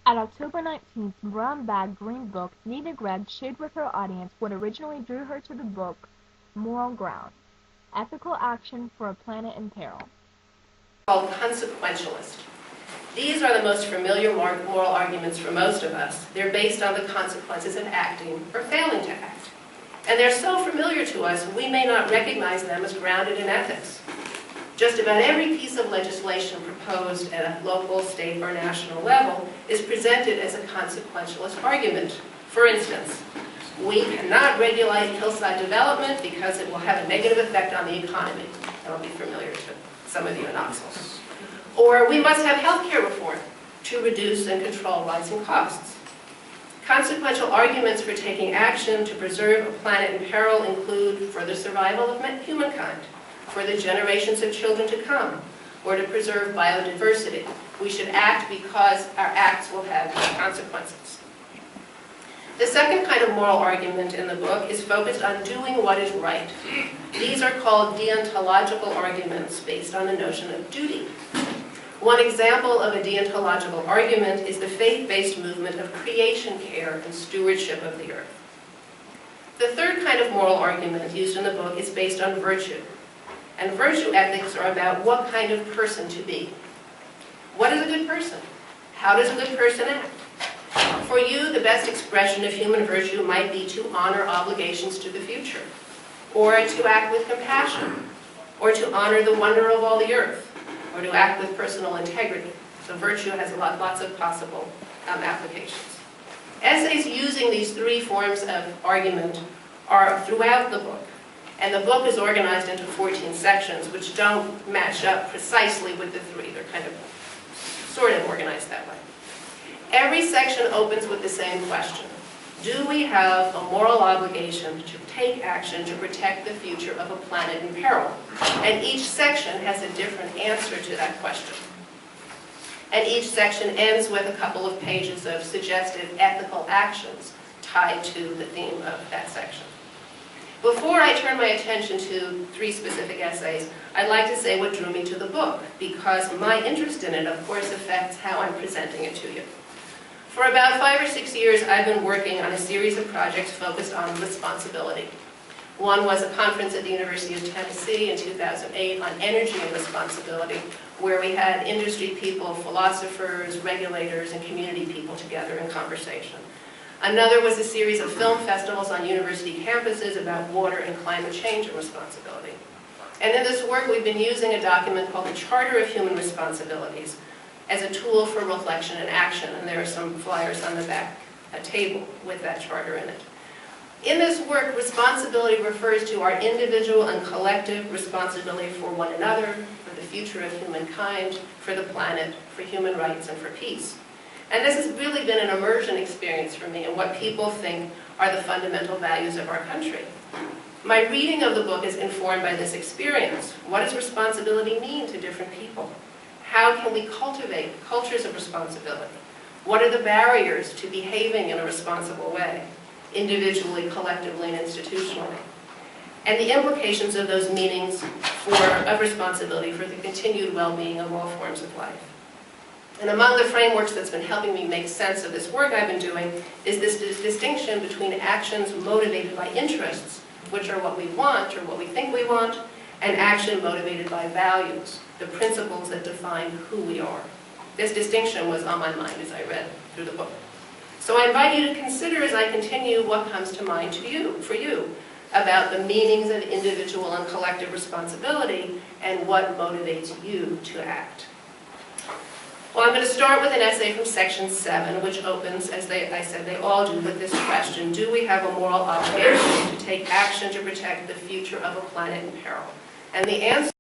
At October 19th Brown Bag Green Book, Nina Gregg shared with her audience what originally drew her to the book, Moral Ground: Ethical Action for a Planet in Peril. Called consequentialist. These are the most familiar moral arguments for most of us. They're based on the consequences of acting or failing to act. And they're so familiar to us, we may not recognize them as grounded in ethics. Just about every piece of legislation proposed at a local, state, or national level is presented as a consequentialist argument. For instance, we cannot regulate hillside development because it will have a negative effect on the economy. That'll be familiar to some of you in Knoxville. Or we must have healthcare reform to reduce and control rising costs. Consequential arguments for taking action to preserve a planet in peril include for the survival of humankind, for the generations of children to come, or to preserve biodiversity. We should act because our acts will have consequences. The second kind of moral argument in the book is focused on doing what is right. These are called deontological arguments based on the notion of duty. One example of a deontological argument is the faith-based movement of creation care and stewardship of the earth. The third kind of moral argument used in the book is based on virtue. And virtue ethics are about what kind of person to be. What is a good person? How does a good person act? For you, the best expression of human virtue might be to honor obligations to the future, or to act with compassion, or to honor the wonder of all the earth, or to act with personal integrity. So virtue has lots of possible applications. Essays using these three forms of argument are throughout the book. And the book is organized into 14 sections, which don't match up precisely with the three. They're kind of sort of organized that way. Every section opens with the same question. Do we have a moral obligation to take action to protect the future of a planet in peril? And each section has a different answer to that question. And each section ends with a couple of pages of suggested ethical actions tied to the theme of that section. Before I turn my attention to three specific essays, I'd like to say what drew me to the book, because my interest in it, of course, affects how I'm presenting it to you. For about 5 or 6 years, I've been working on a series of projects focused on responsibility. One was a conference at the University of Tennessee in 2008 on energy and responsibility, where we had industry people, philosophers, regulators, and community people together in conversation. Another was a series of film festivals on university campuses about water and climate change and responsibility. And in this work, we've been using a document called the Charter of Human Responsibilities as a tool for reflection and action, and there are some flyers on the back table with that charter in it. In this work, responsibility refers to our individual and collective responsibility for one another, for the future of humankind, for the planet, for human rights, and for peace. And this has really been an immersion experience for me in what people think are the fundamental values of our country. My reading of the book is informed by this experience. What does responsibility mean to different people? How can we cultivate cultures of responsibility? What are the barriers to behaving in a responsible way, individually, collectively, and institutionally? And the implications of those meanings of responsibility for the continued well-being of all forms of life. And among the frameworks that's been helping me make sense of this work I've been doing is this distinction between actions motivated by interests, which are what we want or what we think we want, and action motivated by values, the principles that define who we are. This distinction was on my mind as I read through the book. So I invite you to consider as I continue what comes to mind for you about the meanings of individual and collective responsibility and what motivates you to act. Well, I'm going to start with an essay from section 7, which opens, as I said, they all do, with this question: do we have a moral obligation to take action to protect the future of a planet in peril? And the answer